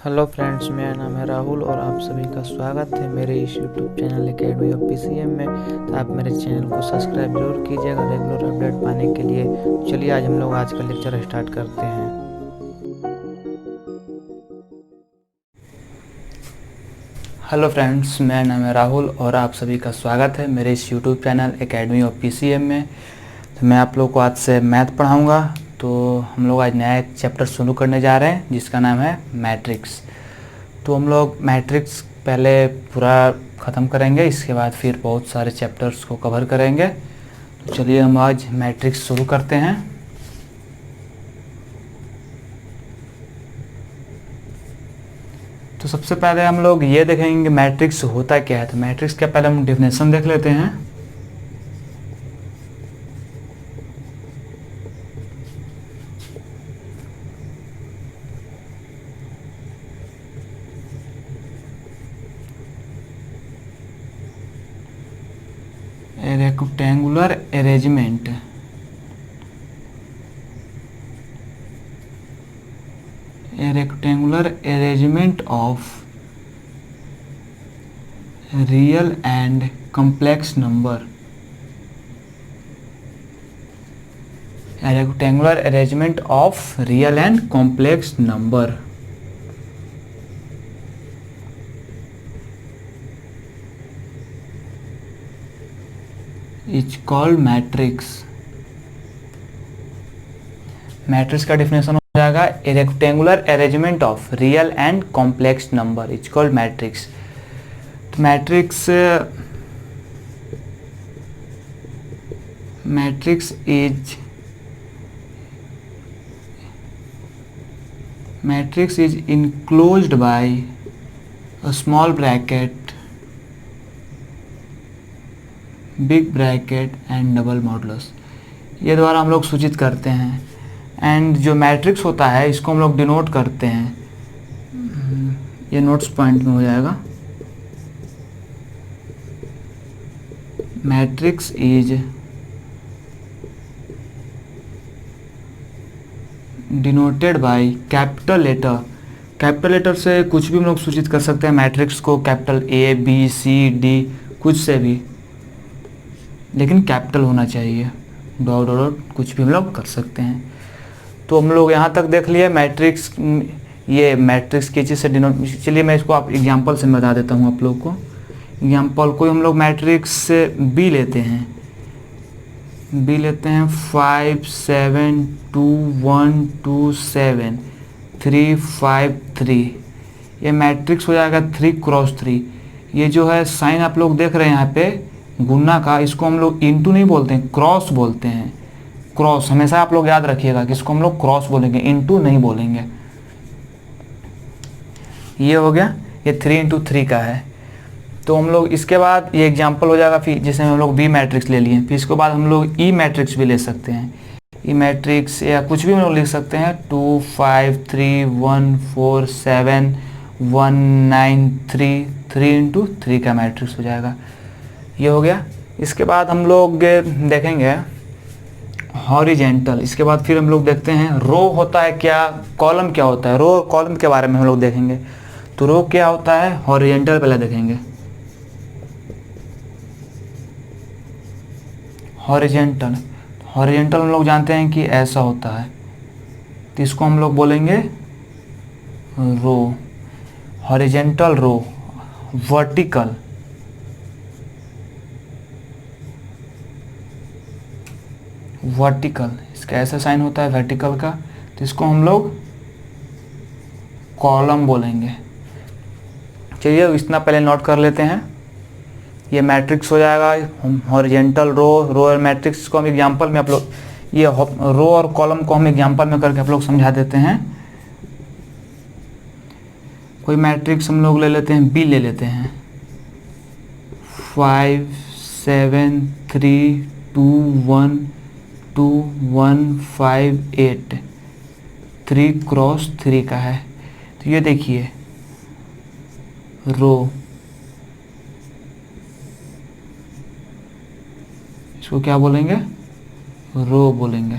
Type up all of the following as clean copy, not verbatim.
Hello friends, मेरा नाम है राहुल और आप सभी का स्वागत है मेरे इस YouTube channel academy of PCM में। तो आप मेरे चैनल को सब्सक्राइब जरूर कीजिएगा रेगुलर अपडेट पाने के लिए। चलिए आज हम लोग आज का लेक्चर स्टार्ट करते हैं। हेलो फ्रेंड्स, मेरा नाम है राहुल और आप सभी का स्वागत है मेरे इस YouTube channel academy of PCM में। तो मैं आप लोग को आज से मैथ पढ़ाऊँगा। तो हम लोग आज नया एक चैप्टर शुरू करने जा रहे हैं जिसका नाम है मैट्रिक्स। तो हम लोग मैट्रिक्स पहले पूरा ख़त्म करेंगे, इसके बाद फिर बहुत सारे चैप्टर्स को कवर करेंगे। तो चलिए हम आज मैट्रिक्स शुरू करते हैं। तो सबसे पहले हम लोग ये देखेंगे मैट्रिक्स होता क्या है। तो मैट्रिक्स का पहले हम डेफिनेशन देख लेते हैं। Rectangular arrangement of real and complex number. A rectangular arrangement of real and complex number is called matrix. Matrix का डेफिनेशन हो जाएगा a rectangular arrangement of real and complex number is called matrix. तो matrix is enclosed by a small bracket, big bracket and double modulus। ये द्वारा हम लोग सूचित करते हैं। एंड जो मैट्रिक्स होता है इसको हम लोग डिनोट करते हैं, ये नोट्स पॉइंट में हो जाएगा। Matrix is denoted by capital letter. Capital letter से कुछ भी हम लोग सूचित कर सकते हैं मैट्रिक्स को, capital A B C D कुछ से भी, लेकिन कैपिटल होना चाहिए। डॉट डॉट कुछ भी हम लोग कर सकते हैं। तो हम लोग यहाँ तक देख लिए मैट्रिक्स, ये मैट्रिक्स की चीज़ से डिनोट। चलिए मैं इसको आप एग्जांपल से बता देता हूँ आप लोग को। एग्जांपल को हम लोग मैट्रिक्स से बी लेते हैं 5 7 2 1 2 7 3 5 3। ये मैट्रिक्स हो जाएगा 3x3। ये जो है साइन आप लोग देख रहे हैं यहाँ पे गुना का, इसको हम लोग इंटू नहीं बोलते हैं, क्रॉस बोलते हैं। क्रॉस हमेशा आप लोग याद रखिएगा कि इसको हम लोग क्रॉस बोलेंगे, इंटू नहीं बोलेंगे। ये हो गया, ये 3 × 3 का है। तो हम लोग इसके बाद ये एग्जांपल हो जाएगा फिर जिसमें हम लोग बी मैट्रिक्स ले लिए। फिर इसके बाद हम लोग ई मैट्रिक्स भी ले सकते हैं। ई मैट्रिक्स या कुछ भी हम लोग लिख सकते हैं 2 5 3 1 4 7 1 9 3 3 × 3 का मैट्रिक्स हो जाएगा। ये हो गया। इसके बाद हम लोग देखेंगे हॉरिजेंटल। इसके बाद फिर हम लोग देखते हैं रो होता है क्या, कॉलम क्या होता है। रो और कॉलम के बारे में हम लोग देखेंगे। तो रो क्या होता है, हॉरिजेंटल पहले देखेंगे। हॉरिजेंटल हम लोग जानते हैं कि ऐसा होता है, तो इसको हम लोग बोलेंगे रो। हॉरिजेंटल रो। वर्टिकल इसका ऐसा साइन होता है वर्टिकल का, तो इसको हम लोग कॉलम बोलेंगे। चलिए इतना पहले नोट कर लेते हैं। ये मैट्रिक्स हो जाएगा हॉरिजेंटल रो और मैट्रिक्स को हम एग्जांपल में आप लोग, ये रो और कॉलम को हम एग्जांपल में करके आप लोग समझा देते हैं। कोई मैट्रिक्स हम लोग ले लेते हैं, बी ले लेते हैं 5 7 3 2 1 2 1 5 8 3x3 का है। तो ये देखिए रो, इसको क्या बोलेंगे, रो बोलेंगे।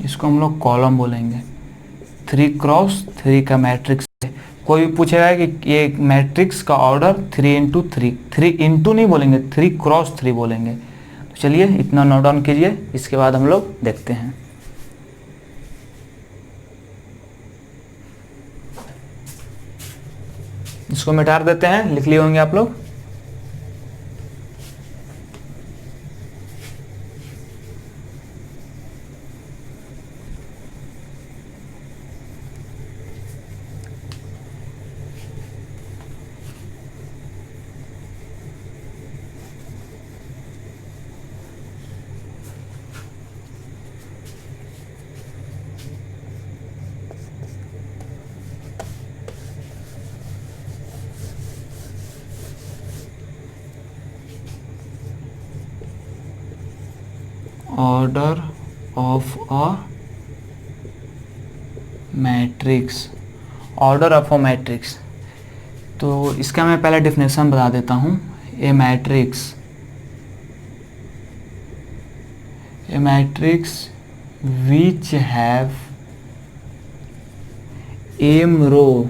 इसको हम लोग कॉलम बोलेंगे। 3x3 का मैट्रिक्स है। कोई भी पूछेगा कि ये मैट्रिक्स का ऑर्डर 3x3, 3 इंटू नहीं बोलेंगे, 3x3 बोलेंगे। तो चलिए इतना नोट डाउन कीजिए, इसके बाद हम लोग देखते हैं। इसको मिटा देते हैं, लिख लिए होंगे आप लोग। Order of a matrix, order of a matrix. तो इसका मैं पहले डेफिनेशन बता देता हूँ। A matrix which have m row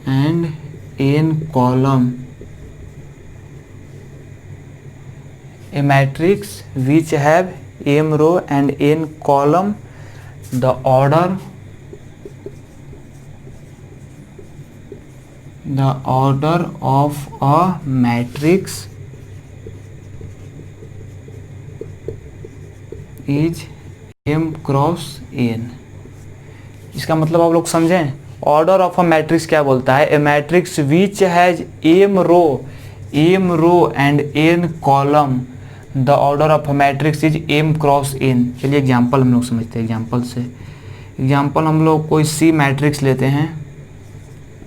and n column, a matrix which have m row and n column, the order of a matrix is m cross n। इसका मतलब आप लोग समझें, ऑर्डर ऑफ अ मैट्रिक्स क्या बोलता है? A matrix which has m row and n column, the order of a matrix is m cross n। चलिए example हम लोग समझते हैं। एग्जाम्पल से हम लोग कोई सी मैट्रिक्स लेते हैं,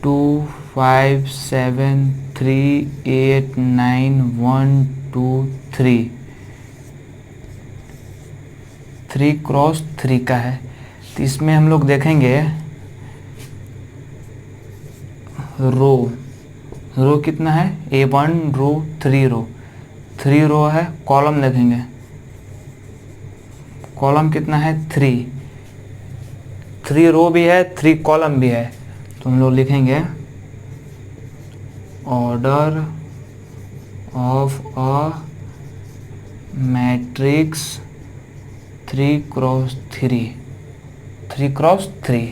2 5 7 3 8 9 1 2 3, 3 क्रॉस 3 का है। तो इसमें हम लोग देखेंगे रो कितना है? A1 रो 3 रो है। कॉलम देखेंगे, कॉलम कितना है? 3 रो भी है, 3 कॉलम भी है। तो हम लोग लिखेंगे order of a matrix 3x3, 3x3,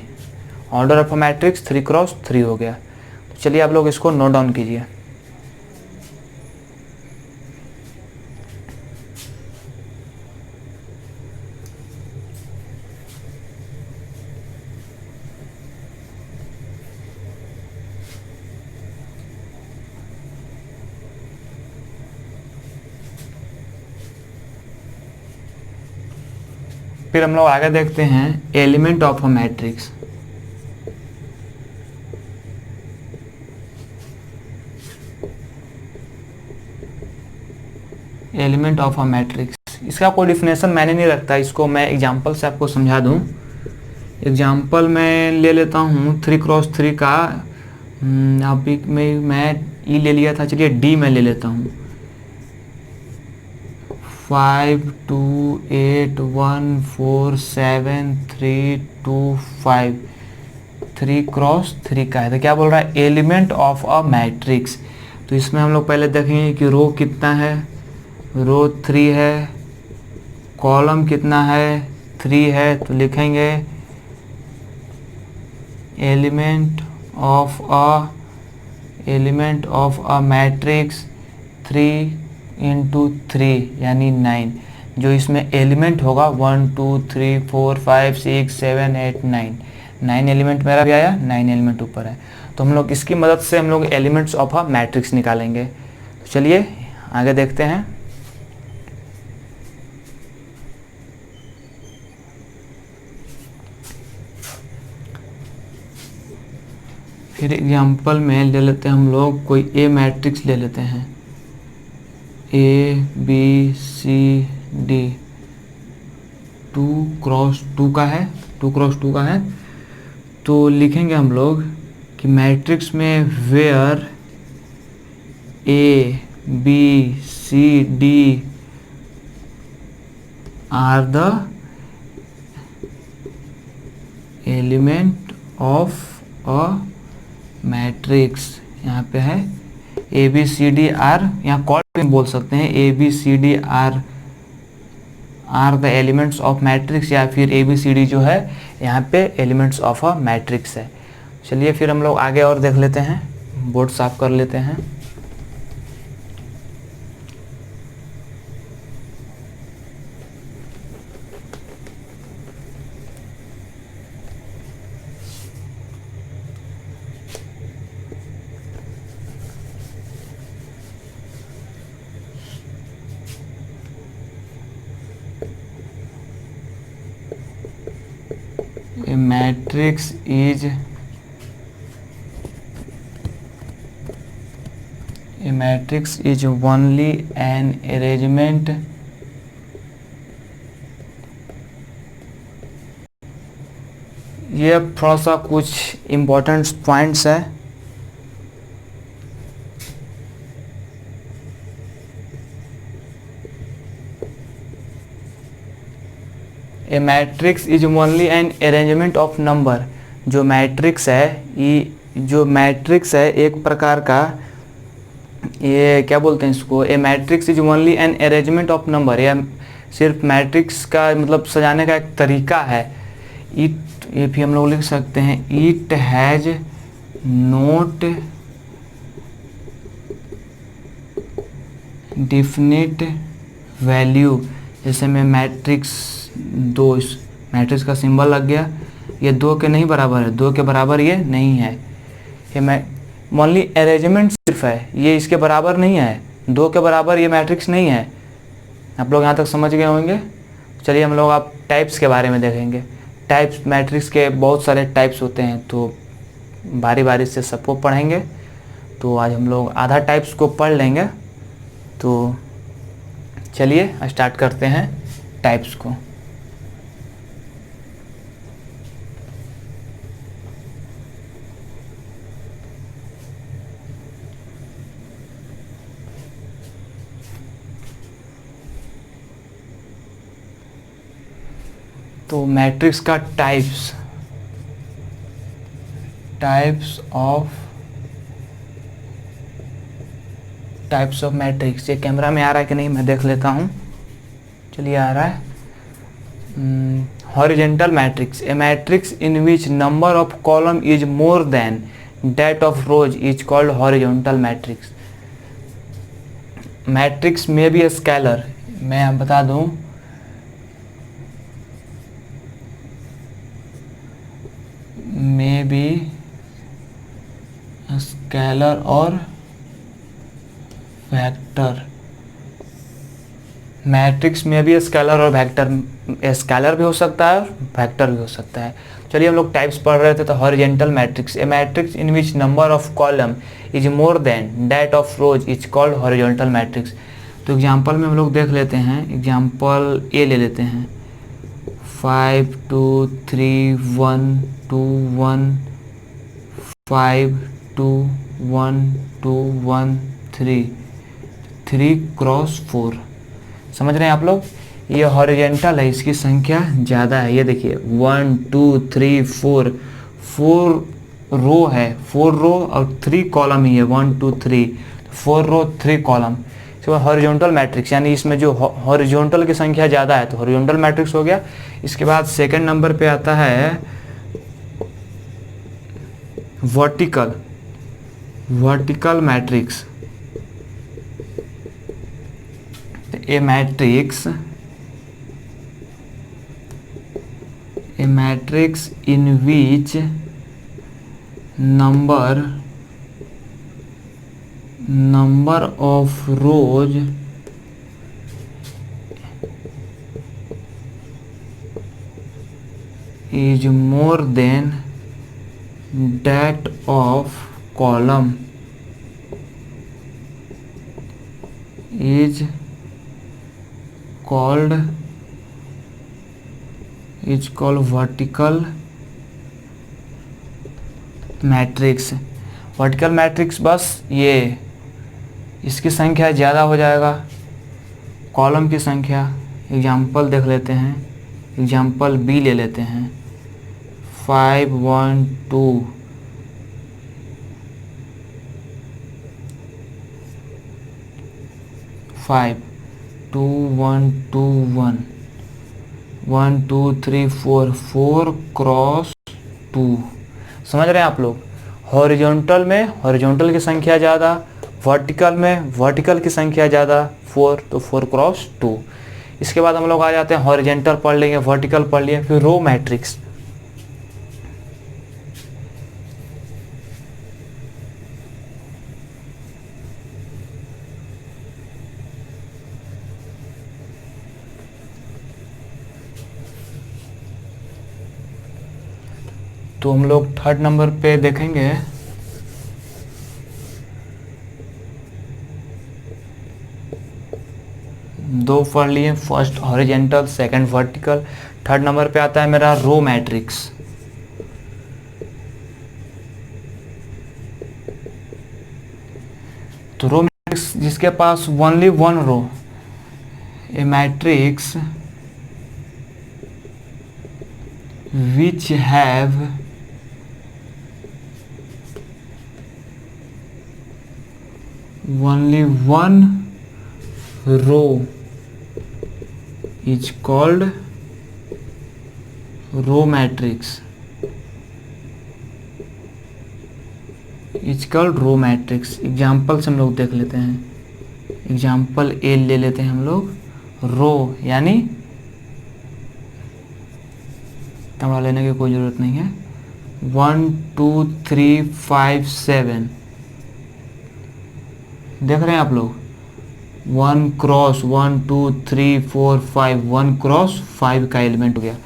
order of a matrix 3x3 हो गया। तो चलिए आप लोग इसको नोट डाउन कीजिए। फिर हम लोग आगे देखते हैं element of a matrix. Element of a matrix, इसका कोई डिफिनेशन मैंने नहीं रखता, इसको मैं एग्जांपल से आपको समझा दूं। एग्जांपल मैं ले लेता हूँ 3x3 का। अभी मैं ई ले लिया था, चलिए डी में ले लेता हूँ। 5 2 8 1 4 7 3 2 5, 3x3 का है। तो क्या बोल रहा है? Element of a matrix. तो इसमें हम लोग पहले देखेंगे कि रो कितना है। रो 3 है, कॉलम कितना है? 3 है। तो लिखेंगे एलिमेंट ऑफ अ मैट्रिक्स 3 × 3 यानी 9। जो इसमें एलिमेंट होगा 1 2 3 4 5 6 7 8 9 एलिमेंट मेरा भी आया, 9 एलिमेंट ऊपर है। तो हम लोग इसकी मदद से हम लोग एलिमेंट्स ऑफ अ मैट्रिक्स निकालेंगे। तो चलिए आगे देखते हैं। फिर एग्जाम्पल में ले लेते हैं हम लोग कोई ए मैट्रिक्स ले लेते हैं, ABCD 2x2 का है, 2x2 का है। तो लिखेंगे हम लोग कि मैट्रिक्स में where ABCD are the element of a matrix. यहाँ पे है A B C D are, यहाँ कॉल बोल सकते हैं A B C D are the elements of matrix, या फिर ए बी सी डी जो है यहाँ पे एलिमेंट्स ऑफ अ मैट्रिक्स है। चलिए फिर हम लोग आगे और देख लेते हैं, बोर्ड साफ कर लेते हैं। A matrix is only an arrangement ये थोड़ा सा कुछ इम्पोर्टेंट पॉइंट्स है। A matrix is only an arrangement of number. जो मैट्रिक्स है एक प्रकार का, ये क्या बोलते हैं इसको, a matrix is only an arrangement of number. या सिर्फ मैट्रिक्स का मतलब सजाने का एक तरीका है। ये भी हम लोग लिख सकते हैं, it has note definite value. जैसे मैं मैट्रिक्स 2, मैट्रिक्स का सिंबल लग गया, ये 2 के नहीं बराबर है, 2 के बराबर ये नहीं है। ये मैं ओनली अरेंजमेंट सिर्फ है, ये इसके बराबर नहीं है, 2 के बराबर ये मैट्रिक्स नहीं है। आप लोग यहाँ तक समझ गए होंगे। चलिए हम लोग आप टाइप्स के बारे में देखेंगे। टाइप्स, मैट्रिक्स के बहुत सारे टाइप्स होते हैं, तो बारी बारी से सबको पढ़ेंगे। तो आज हम लोग आधा टाइप्स को पढ़ लेंगे। तो चलिए स्टार्ट करते हैं टाइप्स को। तो मैट्रिक्स का टाइप्स ऑफ मैट्रिक्स। ये कैमरा में आ रहा है कि नहीं मैं देख लेता हूँ। चलिए आ रहा है। Horizontal matrix, A matrix in which number of column is more than that of rose is called horizontal matrix. Matrix में भी स्केलर, मैं बता दूं, में भी स्केलर और वेक्टर। मैट्रिक्स में भी स्केलर और वेक्टर, स्केलर भी हो सकता है और वेक्टर भी हो सकता है। चलिए हम लोग टाइप्स पढ़ रहे थे। तो horizontal matrix, A matrix in which number of column is more than that of rose is called horizontal matrix. तो एग्जांपल में हम लोग देख लेते हैं। एग्जांपल ए ले लेते हैं, 5 2 3 1 2 1 5 2 1 2 1 3 3 क्रॉस 4। समझ रहे हैं आप लोग। ये हॉरिजेंटल है, इसकी संख्या ज़्यादा है। ये देखिए 1 2 3 4 रो है, 4 रो और 3 कॉलम ही है, 1 2 3 4 रो 3 कॉलम। हॉरिजॉन्टल मैट्रिक्स, यानी इसमें जो हॉरिजॉन्टल की संख्या ज़्यादा है तो हॉरिजॉन्टल मैट्रिक्स हो गया। इसके बाद सेकंड नंबर पे आता है vertical matrix. A matrix in which number of rows is more than that of column is called vertical matrix. Vertical matrix बस ये इसकी संख्या ज़्यादा हो जाएगा, कॉलम की संख्या एग्जाम्पल देख लेते हैं, एग्जाम्पल बी ले लेते हैं। 5 1 2 5 2 1 2 1 1 2 3 4 4 क्रॉस 2। समझ रहे हैं आप लोग? हॉरिजॉन्टल में हॉरिजॉन्टल की संख्या ज़्यादा, वर्टिकल में वर्टिकल की संख्या ज़्यादा 4, तो 4 क्रॉस 2। इसके बाद हम लोग आ जाते हैं हॉरिजॉन्टल पढ़ लेंगे, वर्टिकल पढ़ लिए, फिर रो मैट्रिक्स। तो हम लोग 3rd नंबर पे देखेंगे दो पढ़ लिए, first horizontal, second vertical. 3rd number पे आता है मेरा रो मैट्रिक्स। तो रो मैट्रिक्स जिसके पास only one row, a matrix which have only one row is called row matrix, is called row matrix। Example से हम लोग देख लेते हैं। एग्जाम्पल ए ले लेते हैं हम लोग। रो यानी तमड़ा लेने की कोई ज़रूरत नहीं है। 1 2 3 5 7 देख रहे हैं आप लोग। 1 क्रॉस 1 2 3 4 5 1 क्रॉस 5 का एलिमेंट हो गया।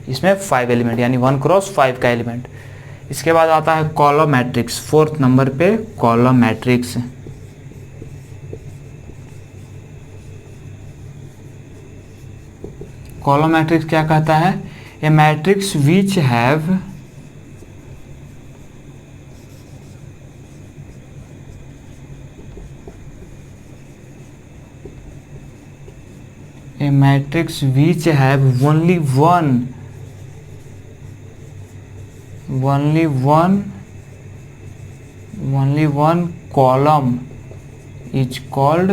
इसमें 5 एलिमेंट यानी 1 क्रॉस 5 का एलिमेंट। इसके बाद आता है कॉलम मैट्रिक्स। 4th नंबर पे कॉलम मैट्रिक्स। कॉलम मैट्रिक्स क्या कहता है? A matrix which have a matrix which have only one column is called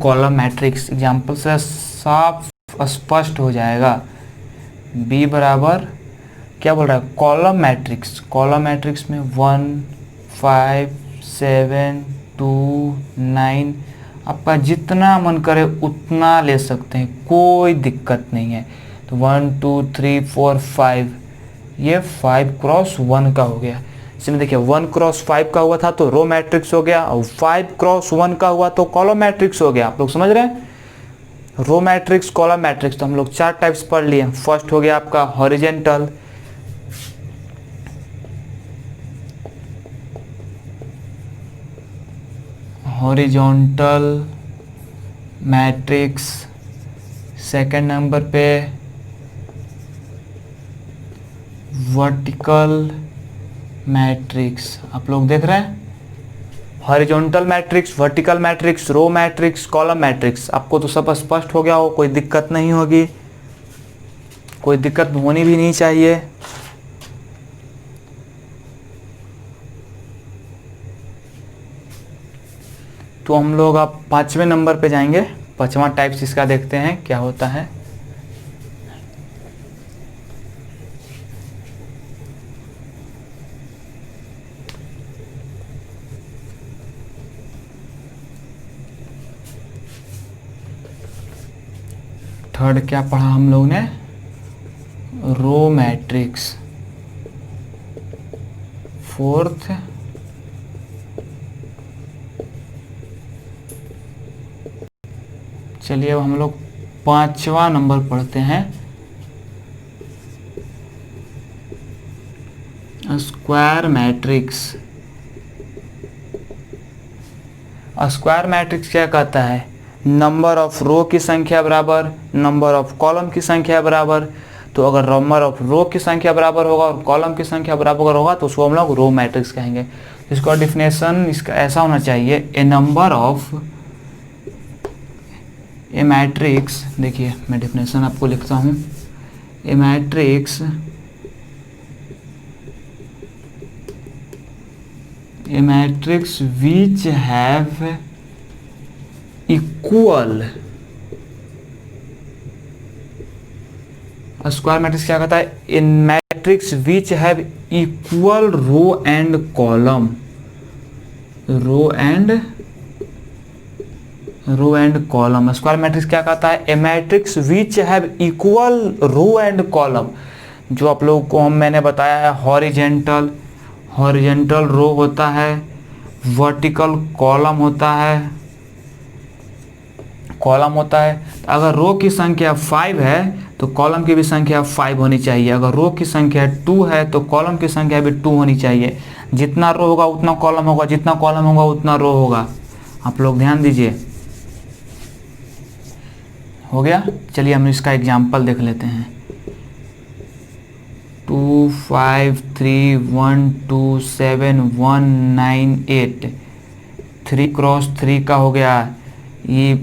column matrix. Example से साफ स्पष्ट हो जाएगा। बी बराबर क्या बोल रहा है? Column matrix. कॉलम मैट्रिक्स में 1 5 7 2 9 आपका जितना मन करे उतना ले सकते हैं, कोई दिक्कत नहीं है। तो 1 2 3 4 5 ये 5 क्रॉस 1 का हो गया। इसमें देखिए 1 क्रॉस 5 का हुआ था तो रो मैट्रिक्स हो गया, और 5 क्रॉस 1 का हुआ तो कॉलम मैट्रिक्स हो गया। आप लोग समझ रहे हैं? Row matrix, column matrix. तो हम लोग 4 टाइप्स पढ़ लिए। फर्स्ट हो गया आपका horizontal, horizontal matrix. Second number पे वर्टिकल मैट्रिक्स। आप लोग देख रहे हैं horizontal matrix, vertical matrix, row matrix, column matrix. आपको तो सब स्पष्ट हो गया हो, कोई दिक्कत नहीं होगी, कोई दिक्कत होनी भी नहीं चाहिए। तो हम लोग अब 5वें नंबर पे जाएंगे। 5वां टाइप्स इसका देखते हैं क्या होता है। थर्ड क्या पढ़ा हम लोग ने? Row matrix. फोर्थ चलिए अब हम लोग 5वां नंबर पढ़ते हैं, स्क्वायर मैट्रिक्स। स्क्वायर मैट्रिक्स क्या कहता है? नंबर ऑफ रो की संख्या बराबर नंबर ऑफ कॉलम की संख्या बराबर। तो अगर नंबर ऑफ रो की संख्या बराबर होगा और कॉलम की संख्या बराबर होगा तो उसको हम लोग रो मैट्रिक्स कहेंगे। इसका डेफिनेशन इसका ऐसा होना चाहिए, a number of a matrix, देखिए मैं डेफिनेशन आपको लिखता हूँ, a matrix which have equal, square matrix क्या कहता है, an matrix which have equal row and column, row and column. Square matrix क्या कहता है, a matrix which have equal row and column. जो आप लोगों को मैंने बताया है, हॉरिजेंटल रो होता है, वर्टिकल कॉलम होता है। अगर रो की संख्या 5 है तो कॉलम की भी संख्या 5 होनी चाहिए। अगर रो की संख्या 2 है तो कॉलम की संख्या भी 2 होनी चाहिए। जितना रो होगा उतना कॉलम होगा, जितना कॉलम होगा उतना रो होगा। आप लोग ध्यान दीजिए। हो गया, चलिए हम इसका एग्जाम्पल देख लेते हैं। 2 5 3 1 2 7 1 9 8 3 क्रॉस 3 का हो गया। ये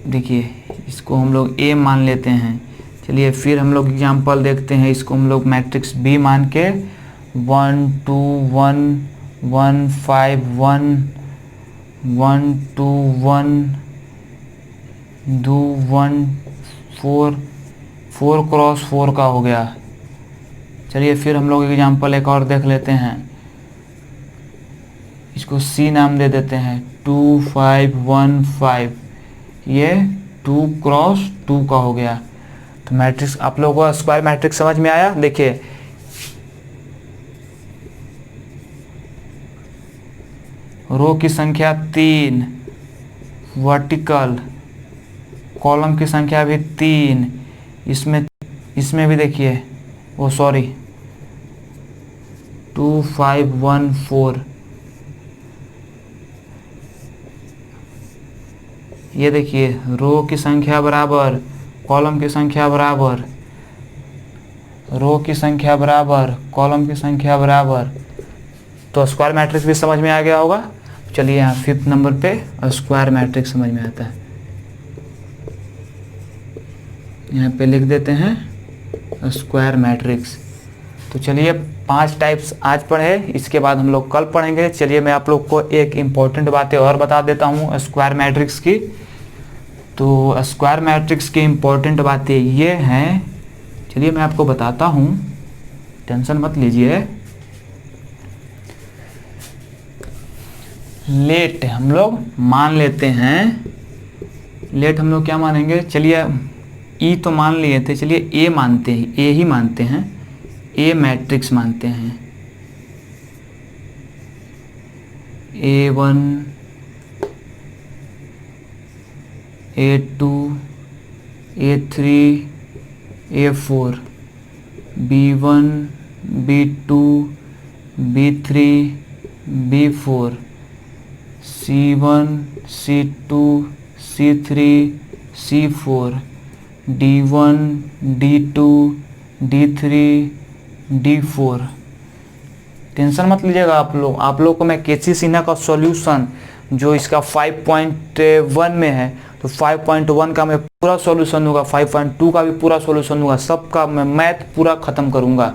देखिए, इसको हम लोग ए मान लेते हैं। चलिए फिर हम लोग एग्जाम्पल देखते हैं। इसको हम लोग मैट्रिक्स बी मान के 1 2 1 1 5 1 1 2 1 2 1 4 4 क्रॉस 4 का हो गया। चलिए फिर हम लोग एग्जाम्पल एक और देख लेते हैं। इसको सी नाम दे देते हैं। 2 5 1 5, ये 2 क्रॉस 2 का हो गया। तो मैट्रिक्स आप लोगों को स्क्वायर मैट्रिक्स समझ में आया। देखिए रो की संख्या 3, वर्टिकल कॉलम की संख्या भी 3, इसमें भी देखिए, ओ सॉरी 2 5 1 4, ये देखिए रो की संख्या बराबर, कॉलम की संख्या बराबर, रो की संख्या बराबर, कॉलम की संख्या बराबर। तो स्क्वायर मैट्रिक्स भी समझ में आ गया होगा। चलिए यहाँ 5th नंबर पे स्क्वायर मैट्रिक्स समझ में आता है। यहाँ पे लिख देते हैं स्क्वायर मैट्रिक्स। तो चलिए 5 टाइप्स आज पढ़े, इसके बाद हम लोग कल पढ़ेंगे। चलिए मैं आप लोग को एक इम्पॉर्टेंट बातें और बता देता हूँ स्क्वायर मैट्रिक्स की। तो स्क्वायर मैट्रिक्स की इम्पोर्टेंट बातें ये हैं, चलिए मैं आपको बताता हूँ, टेंशन मत लीजिए। लेट हम लोग मान लेते हैं, लेट हम लोग क्या मानेंगे, चलिए ई तो मान लिए थे, चलिए ए मानते हैं, ए ही मानते हैं, ए मैट्रिक्स मानते हैं। A1 A2 A3 A4, B1 B2 B3 B4, C1 C2 C3 C4, D1 D2 D3 D4। Tension मत लीजिएगा आप लोग को मैं केसी सिन्हा का सॉल्यूशन जो इसका 5.1 में है, तो 5.1 का मैं पूरा सॉल्यूशन दूंगा, 5.2 का भी पूरा सॉल्यूशन दूंगा, सबका मैं मैथ पूरा ख़त्म करूंगा।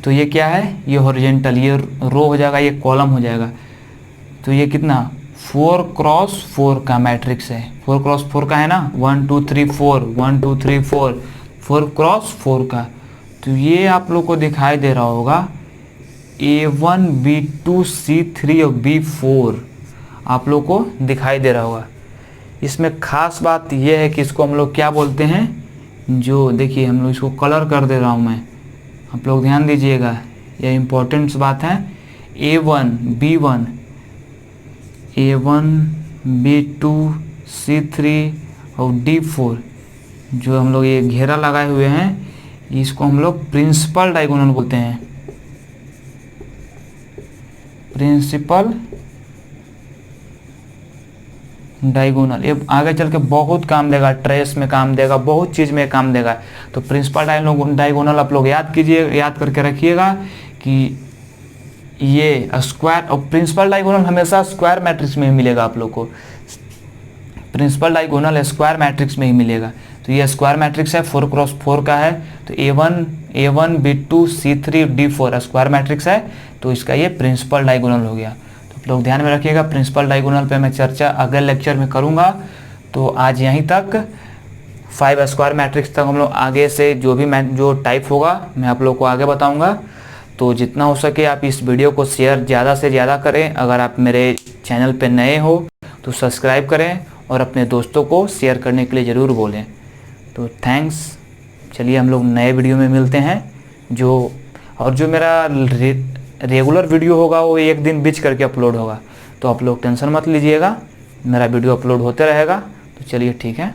तो ये क्या है, ये हॉरिजेंटल, ये रो हो जाएगा, ये कॉलम हो जाएगा। तो ये कितना 4 क्रॉस 4 का मैट्रिक्स है, 4 क्रॉस 4 का है ना, 1 2 3 4 1 2 3 4, 4 क्रॉस 4 का। तो ये आप लोग को दिखाई दे रहा होगा A1 B2 C3 और B4 आप लोग को दिखाई दे रहा होगा। इसमें खास बात यह है कि इसको हम लोग क्या बोलते हैं, जो देखिए हम लोग इसको कलर कर दे रहा हूँ मैं, आप लोग ध्यान दीजिएगा, यह इम्पोर्टेंट बात है। A1 B1 A1 B2 C3 और D4 जो हम लोग ये घेरा लगाए हुए हैं, इसको हम लोग प्रिंसिपल डायगोनल बोलते हैं, प्रिंसिपल डायगोनल, ये आगे चल के बहुत काम देगा, ट्रेस में काम देगा, बहुत चीज़ में काम देगा। तो प्रिंसिपल डायगोनल आप लोग याद कीजिए, याद करके रखिएगा कि ये स्क्वायर, और प्रिंसिपल डायगोनल हमेशा स्क्वायर मैट्रिक्स में ही मिलेगा आप लोग को, प्रिंसिपल डायगोनल स्क्वायर मैट्रिक्स में ही मिलेगा। तो ये स्क्वायर मैट्रिक्स है, 4x4 का है, तो A1 B2 C3 D4 square matrix है, तो इसका ये प्रिंसिपल डायगोनल हो गया। तो आप लोग ध्यान में रखिएगा, प्रिंसिपल डायगोनल पे मैं चर्चा अगले लेक्चर में करूँगा। तो आज यहीं तक, 5 स्क्वायर मैट्रिक्स तक हम लोग आगे से जो टाइप होगा मैं आप लोग को आगे बताऊँगा। तो जितना हो सके आप इस वीडियो को शेयर ज़्यादा से ज़्यादा करें। अगर आप मेरे चैनल पे नए हो तो सब्सक्राइब करें और अपने दोस्तों को शेयर करने के लिए ज़रूर बोलें। तो थैंक्स, चलिए हम लोग नए वीडियो में मिलते हैं। जो मेरा रेगुलर वीडियो होगा वो एक दिन बीच करके अपलोड होगा, तो आप लोग टेंशन मत लीजिएगा, मेरा वीडियो अपलोड होते रहेगा। तो चलिए ठीक है।